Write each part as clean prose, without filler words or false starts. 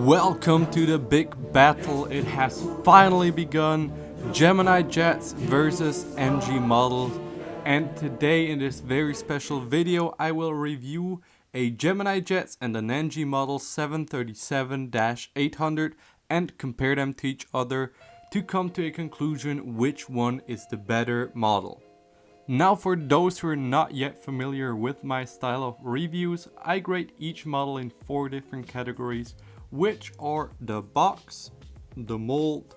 Welcome to the big battle. It has finally begun. Gemini jets versus NG models. And today in this very special video I will review a Gemini jets and an NG model 737-800 and compare them to each other to come to a conclusion which one is the better model. Now, for those who are not yet familiar with my style of reviews, I grade each model in 4 different categories, which are the box, the mold,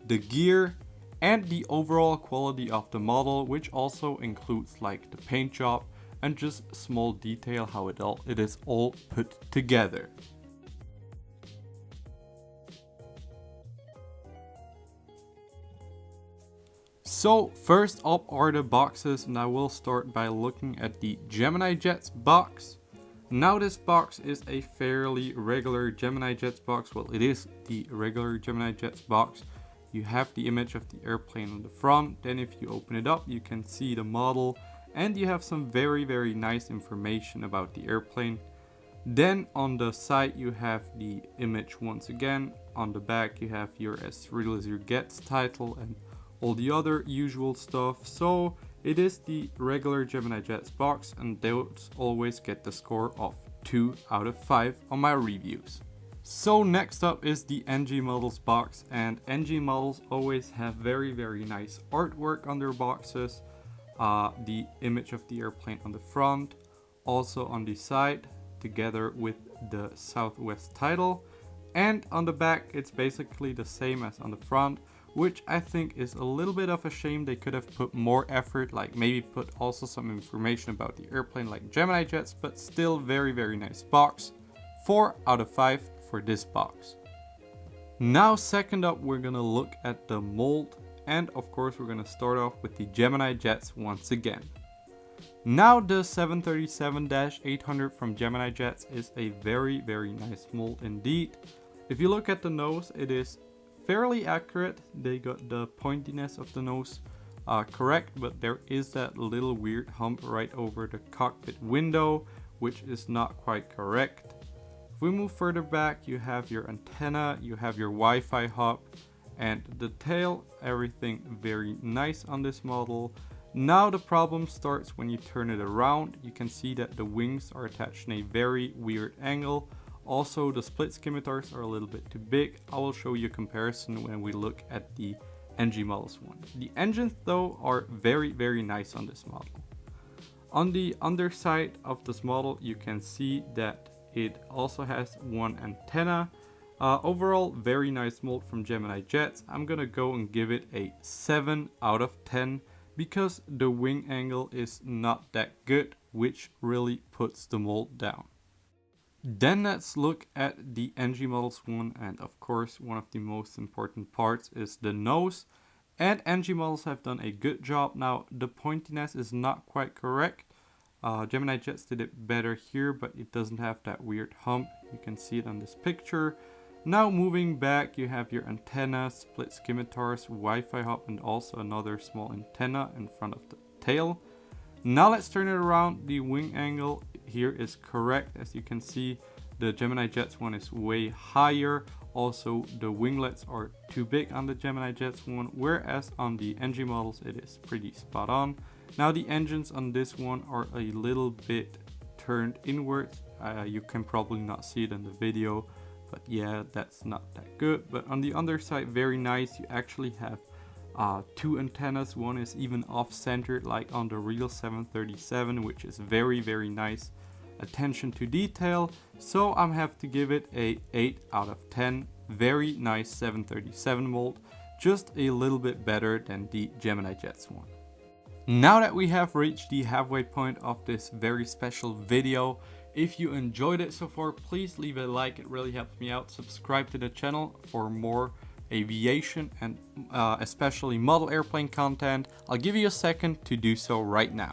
the gear, and the overall quality of the model, which also includes like the paint job and just small detail how it is all put together. So first up are the boxes, and I will start by looking at the Gemini Jets box. Now this box is a fairly regular Gemini Jets box. Well, it is the regular Gemini Jets box. You have the image of the airplane on the front. Then if you open it up, you can see the model and you have some very nice information about the airplane. Then on the side you have the image once again. On the back you have your As Real As You Gets title and all the other usual stuff. So it is the regular Gemini Jets box, and those always get the score of 2 out of 5 on my reviews. So next up is the NG models box, and NG models always have very nice artwork on their boxes. The image of the airplane on the front, also on the side together with the Southwest title, and on the back it's basically the same as on the front, which I think is a little bit of a shame. They could have put more effort, like maybe put also some information about the airplane like Gemini Jets, but still very nice box. 4 out of 5 for this box. Now second up we're gonna look at the mold, and of course we're gonna start off with the Gemini Jets once again. Now the 737-800 from Gemini Jets is a very nice mold indeed. If you look at the nose, it is fairly accurate. They got the pointiness of the nose correct, but there is that little weird hump right over the cockpit window, which is not quite correct. If we move further back, you have your antenna, you have your Wi-Fi hub, and the tail. Everything very nice on this model. Now the problem starts when you turn it around. You can see that the wings are attached in a very weird angle. Also, the split scimitars are a little bit too big. I will show you a comparison when we look at the NG models one. The engines though are very nice on this model. On the underside of this model you can see that it also has one antenna. Overall, very nice mold from Gemini Jets. I'm gonna go and give it a 7 out of 10 because the wing angle is not that good, which really puts the mold down. Then let's look at the NG models one, and of course one of the most important parts is the nose. And NG models have done a good job. Now the pointiness is not quite correct. Gemini Jets did it better here, but it doesn't have that weird hump. You can see it on this picture. Now moving back, you have your antenna, split scimitars, Wi-Fi hub, and also another small antenna in front of the tail. Now let's turn it around. The wing angle here is correct. As you can see, the Gemini Jets one is way higher. Also, the winglets are too big on the Gemini Jets one, whereas on the NG models it is pretty spot on. Now the engines on this one are a little bit turned inwards. You can probably not see it in the video, but yeah, that's not that good. But on the underside, very nice. You actually have 2 antennas. One is even off-centered like on the real 737, which is very nice attention to detail. So I'm have to give it a 8 out of 10. Very nice 737 mold, just a little bit better than the Gemini Jets one. Now that we have reached the halfway point of this very special video, if you enjoyed it so far, please leave a like. It really helps me out. Subscribe to the channel for more aviation and especially model airplane content. I'll give you a second to do so right now.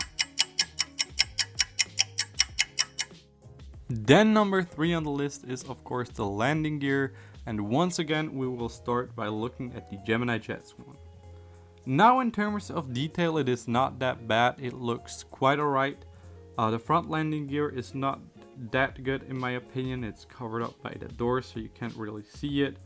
Then number 3 on the list is of course the landing gear, and once again we will start by looking at the Gemini Jets one. Now in terms of detail, it is not that bad. It looks quite alright. The front landing gear is not that good in my opinion. It's covered up by the door so you can't really see it.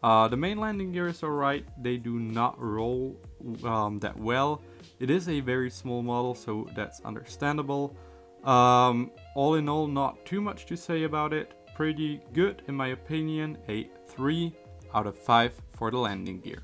The main landing gear is alright. They do not roll that well. It is a very small model, so that's understandable. All in all, not too much to say about it. Pretty good in my opinion. A 3 out of 5 for the landing gear.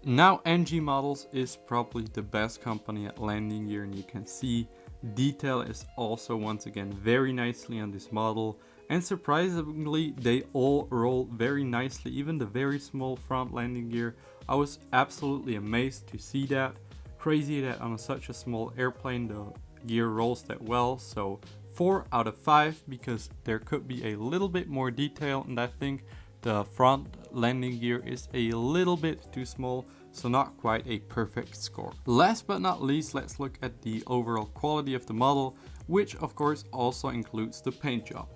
Now NG Models is probably the best company at landing gear, and you can see detail is also once again very nicely on this model, and surprisingly they all roll very nicely, even the very small front landing gear. I was absolutely amazed to see that. Crazy that on such a small airplane the gear rolls that well. So 4 out of 5 because there could be a little bit more detail, and I think the front landing gear is a little bit too small, so not quite a perfect score. Last but not least, let's look at the overall quality of the model, which of course also includes the paint job.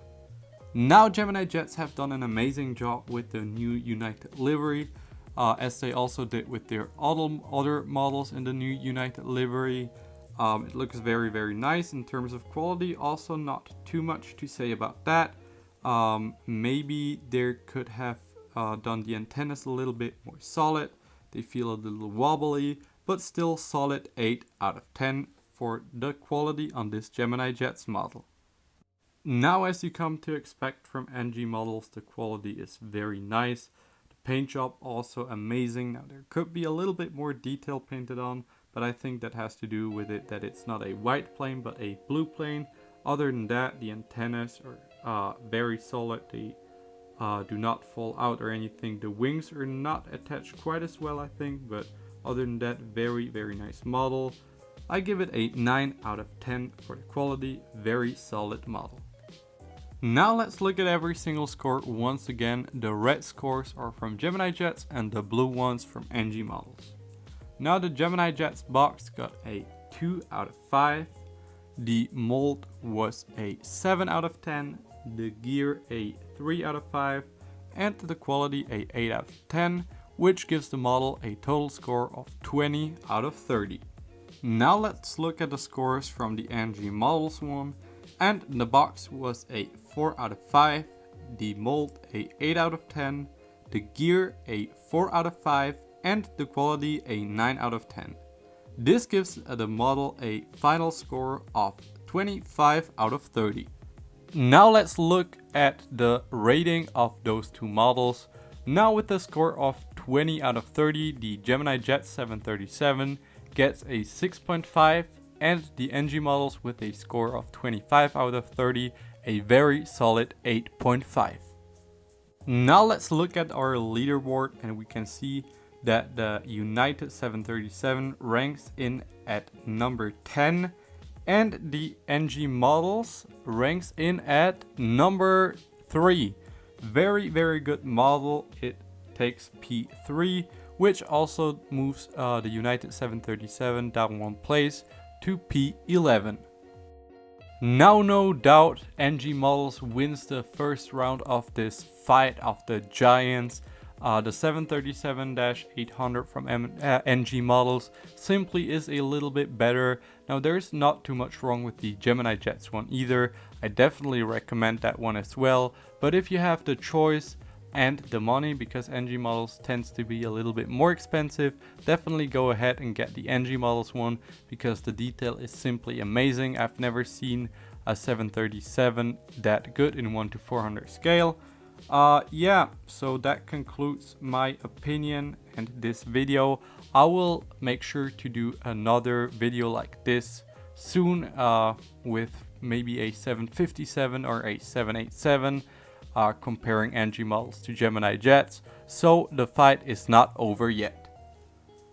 Now Gemini Jets have done an amazing job with the new United livery, as they also did with their other models in the new United livery. It looks very nice in terms of quality. Also not too much to say about that. Maybe they could have done the antennas a little bit more solid. They feel a little wobbly, but still solid 8 out of 10 for the quality on this Gemini Jets model. Now, as you come to expect from NG models, the quality is very nice. The paint job also amazing. Now there could be a little bit more detail painted on, but I think that has to do with it that it's not a white plane but a blue plane. Other than that, the antennas are very solid. They do not fall out or anything. The wings are not attached quite as well, I think, but other than that, very nice model. I give it a 9 out of 10 for the quality. Very solid model. Now let's look at every single score once again. The red scores are from Gemini Jets and the blue ones from NG models. Now the Gemini Jets box got a 2 out of 5. The mold was a 7 out of 10. The gear a 3 out of 5. And the quality a 8 out of 10, which gives the model a total score of 20 out of 30. Now let's look at the scores from the NG models one. And the box was a 4 out of 5, the mold a 8 out of 10, the gear a 4 out of 5, and the quality a 9 out of 10. This gives the model a final score of 25 out of 30. Now let's look at the rating of those two models. Now with the score of 20 out of 30, the Gemini Jet 737 gets a 6.5, and the NG models with a score of 25 out of 30, a very solid 8.5. Now let's look at our leaderboard, and we can see that the United 737 ranks in at number 10, and the NG models ranks in at number 3. Very good model. It takes P3, which also moves the United 737 down one place to P11. Now no doubt NG models wins the first round of this fight of the giants. The 737-800 from NG models simply is a little bit better. Now there's not too much wrong with the Gemini Jets one either. I definitely recommend that one as well. But if you have the choice and the money, because NG models tends to be a little bit more expensive, definitely go ahead and get the NG models one, because the detail is simply amazing. I've never seen a 737 that good in 1:400 scale. Yeah, so that concludes my opinion and this video. I will make sure to do another video like this soon, with maybe a 757 or a 787. Comparing NG models to Gemini Jets, so the fight is not over yet.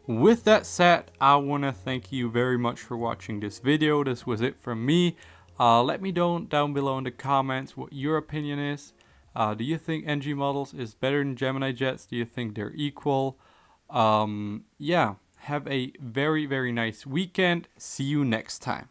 With that said, I want to thank you very much for watching this video. This was it from me. Let me know down below in the comments what your opinion is. Do you think NG models is better than Gemini Jets? Do you think they're equal? Yeah, have a very nice weekend. See you next time.